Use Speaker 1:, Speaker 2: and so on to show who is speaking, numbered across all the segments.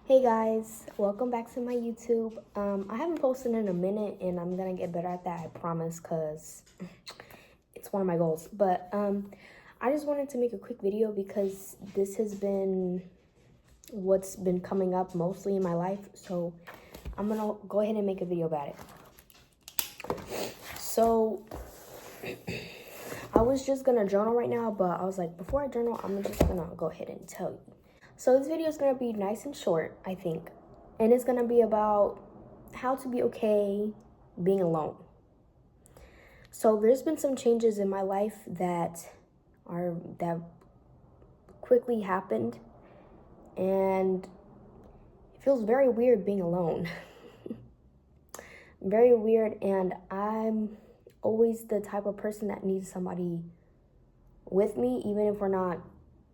Speaker 1: Hey guys, welcome back to my YouTube. I haven't posted in a minute and I'm gonna get better at that, I promise, because it's one of my goals. But I just wanted to make a quick video because this has been what's been coming up mostly in my life. So I'm gonna go ahead and make a video about it. So I was just gonna journal right now, but I was like, before I journal, I'm just gonna go ahead and tell you. So this video is gonna be nice and short, I think. And it's gonna be about how to be okay being alone. So there's been some changes in my life that quickly happened, and it feels very weird being alone. Very weird, and I'm always the type of person that needs somebody with me, even if we're not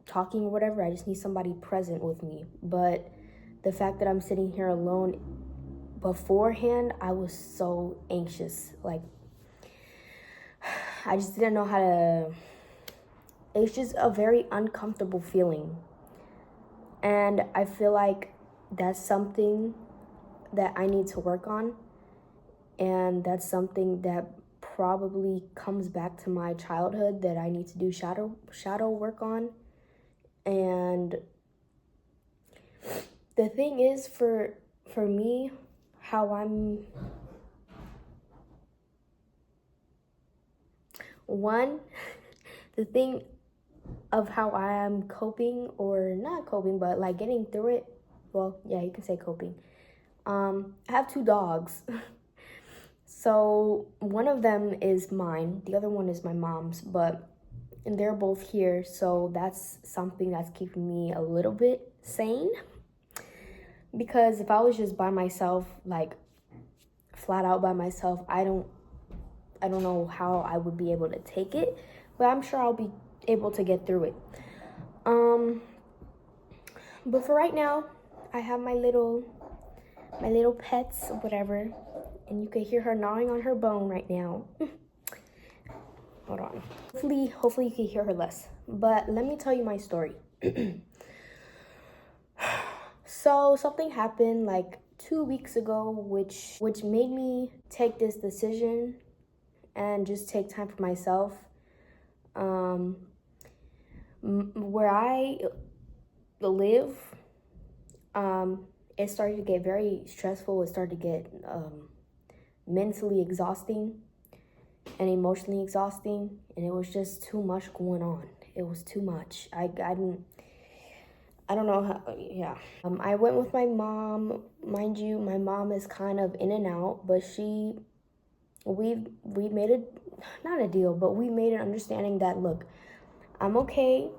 Speaker 1: talking or whatever. I just need somebody present with me. But the fact that I'm sitting here alone, beforehand, I was so anxious. Like, I just didn't know how to, it's just a very uncomfortable feeling. And I feel like that's something that I need to work on. And that's something that probably comes back to my childhood that I need to do shadow work on. And the thing is, for me, how I'm the thing of how I am coping, or not coping, but like getting through it. Well, yeah, you can say coping. I have 2 dogs. So one of them is mine, the other one is my mom's, and they're both here, so that's something that's keeping me a little bit sane. Because if I was just by myself, like flat out by myself, I don't know how I would be able to take it, but I'm sure I'll be able to get through it. But for right now, I have my little pets, whatever, and you can hear her gnawing on her bone right now. Hold on. Hopefully you can hear her less. But let me tell you my story. So something happened like 2 weeks ago, which made me take this decision and just take time for myself. Where I live, it started to get very stressful. It started to get mentally exhausting and emotionally exhausting, and it was just too much going on. It was too much. I don't know how, yeah. I went with my mom. Mind you, my mom is kind of in and out, but we made not a deal, but we made an understanding that, look, I'm okay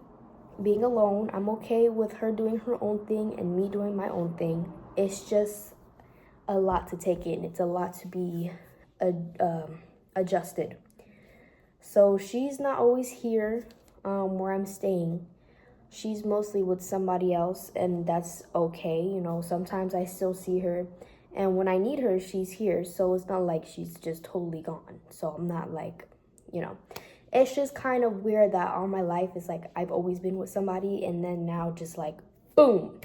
Speaker 1: being alone. I'm okay with her doing her own thing and me doing my own thing. It's just a lot to take in. It's a lot to be adjusted. So she's not always here where I'm staying. She's mostly with somebody else, and that's okay. You know, sometimes I still see her, and when I need her, she's here. So it's not like she's just totally gone. So I'm not like, it's just kind of weird that all my life is like I've always been with somebody, and then now just like, boom,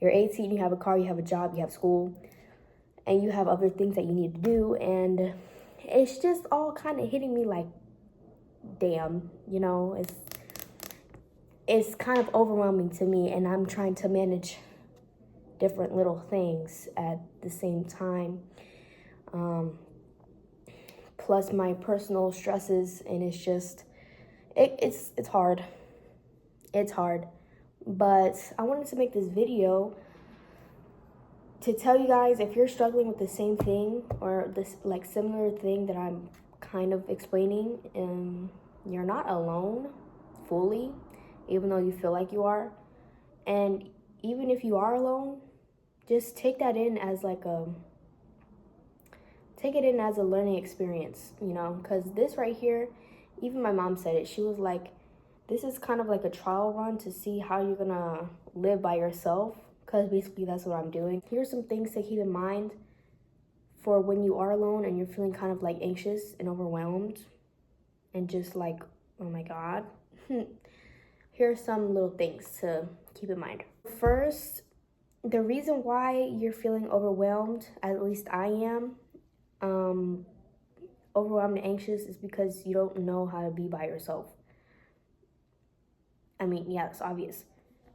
Speaker 1: you're 18, you have a car, you have a job, you have school, and you have other things that you need to do, and it's just all kind of hitting me like, damn, it's kind of overwhelming to me, and I'm trying to manage different little things at the same time. Plus my personal stresses, and it's just, it's hard. It's hard. But I wanted to make this video to tell you guys, if you're struggling with the same thing or this like similar thing that I'm kind of explaining, you're not alone fully, even though you feel like you are. And even if you are alone, just take that in as like take it in as a learning experience, because this right here, even my mom said it. She was like, this is kind of like a trial run to see how you're gonna live by yourself, because basically that's what I'm doing. Here's some things to keep in mind for when you are alone and you're feeling kind of like anxious and overwhelmed and just like, oh my God. Here's some little things to keep in mind. First, The reason why you're feeling overwhelmed, at least I am, overwhelmed and anxious, is because you don't know how to be by yourself. I mean, yeah, it's obvious.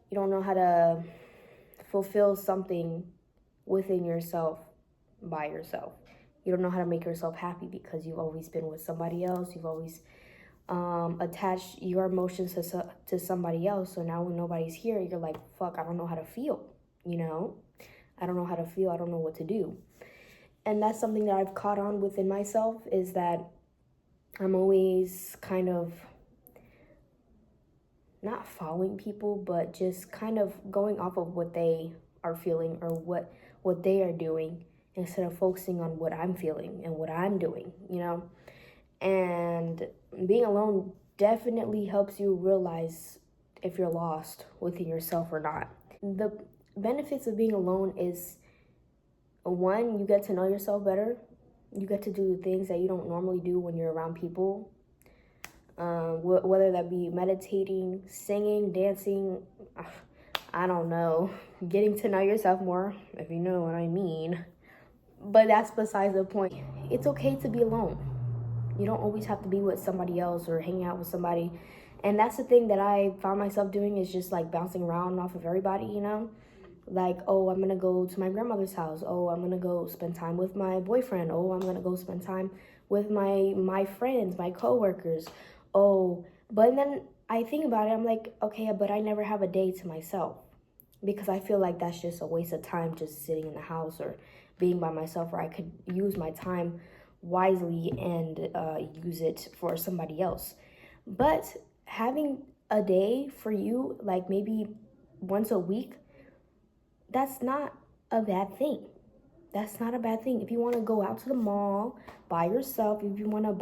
Speaker 1: You don't know how to fulfill something within yourself by yourself. You don't know how to make yourself happy because you've always been with somebody else. You've always attached your emotions to somebody else. So now when nobody's here, you're like, fuck, I don't know how to feel, you know? I don't know how to feel. I don't know what to do. And that's something that I've caught on within myself, is that I'm always kind of not following people, but just kind of going off of what they are feeling or what they are doing, instead of focusing on what I'm feeling and what I'm doing, you know? And being alone definitely helps you realize if you're lost within yourself or not. The benefits of being alone is, one, you get to know yourself better. You get to do things that you don't normally do when you're around people. Whether that be meditating, singing, dancing, I don't know, getting to know yourself more, if you know what I mean. But that's besides the point. It's okay to be alone. You don't always have to be with somebody else or hang out with somebody. And that's the thing that I found myself doing, is just like bouncing around off of everybody, you know? Like, oh, I'm gonna go to my grandmother's house. Oh, I'm gonna go spend time with my boyfriend. Oh, I'm gonna go spend time with my friends, my coworkers. Oh, but then I think about it, I'm like, okay, but I never have a day to myself, because I feel like that's just a waste of time, just sitting in the house or being by myself, where I could use my time wisely and use it for somebody else. But having a day for you, like maybe once a week, that's not a bad thing. That's not a bad thing. If you want to go out to the mall by yourself, if you want to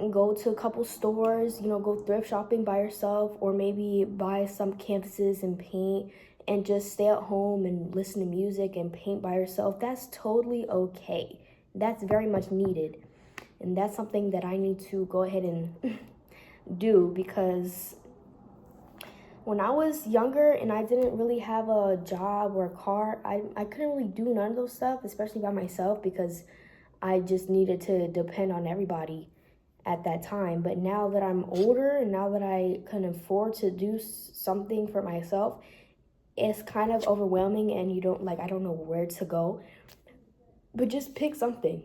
Speaker 1: go to a couple stores, you know, go thrift shopping by yourself, or maybe buy some canvases and paint and just stay at home and listen to music and paint by yourself, that's totally okay. That's very much needed. And that's something that I need to go ahead and do, because when I was younger and I didn't really have a job or a car, I couldn't really do none of those stuff, especially by myself, because I just needed to depend on everybody at that time. But now that I'm older and now that I can afford to do something for myself, it's kind of overwhelming, and you don't, like, I don't know where to go. But just pick something.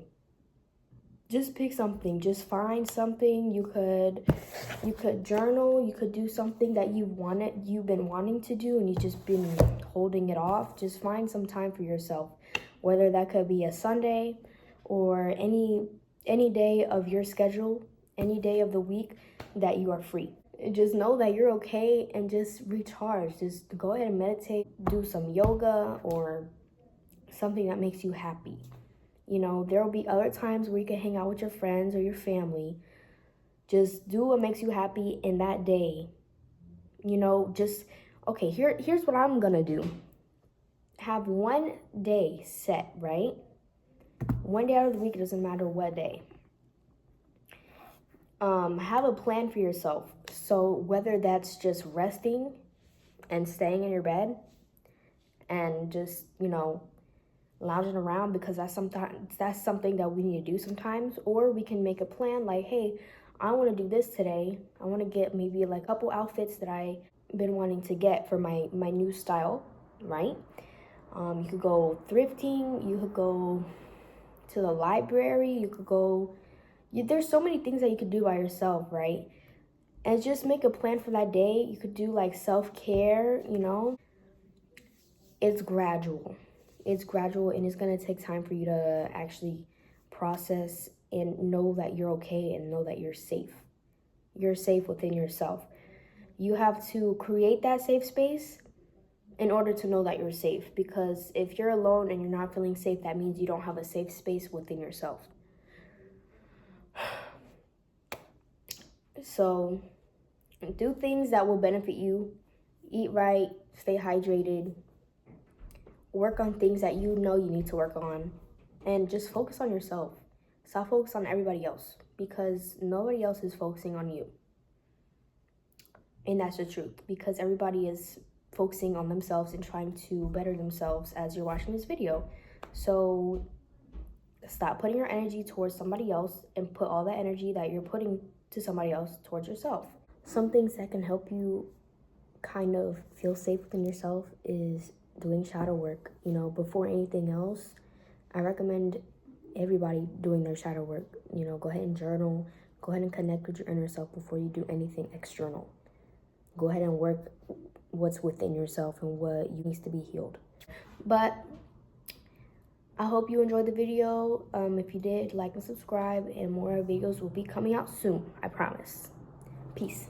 Speaker 1: Just pick something. Just find something. You could journal. You could do something that you've been wanting to do, and you've just been holding it off. Just find some time for yourself, whether that could be a Sunday or any day of your schedule, any day of the week that you are free. Just know that you're okay, and just recharge. Just go ahead and meditate, do some yoga or something that makes you happy. You know, there will be other times where you can hang out with your friends or your family. Just do what makes you happy in that day. You know, just, okay, here's what I'm gonna do. Have one day set, right? One day out of the week, it doesn't matter what day. Have a plan for yourself. So whether that's just resting and staying in your bed and just, you know, lounging around, because that's something that we need to do sometimes. Or we can make a plan, like, hey, I want to do this today. I want to get maybe like a couple outfits that I've been wanting to get for my new style, right? You could go thrifting, you could go to the library, you could go, there's so many things that you could do by yourself, right? And just make a plan for that day. You could do like self-care, you know. It's gradual. It's gradual, and it's going to take time for you to actually process and know that you're okay and know that you're safe. You're safe within yourself. You have to create that safe space in order to know that you're safe, because if you're alone and you're not feeling safe, that means you don't have a safe space within yourself. So do things that will benefit you. Eat right, stay hydrated, work on things that you know you need to work on, and just focus on yourself. Stop focusing on everybody else, because nobody else is focusing on you. And that's the truth, because everybody is focusing on themselves and trying to better themselves as you're watching this video. So stop putting your energy towards somebody else and put all that energy that you're putting to somebody else towards yourself. Some things that can help you kind of feel safe within yourself is doing shadow work. You know, before anything else, I recommend everybody doing their shadow work. You know, go ahead and journal, go ahead and connect with your inner self before you do anything external. Go ahead and work what's within yourself and what needs to be healed. But I hope you enjoyed the video. If you did, like and subscribe, and more videos will be coming out soon, I promise. Peace.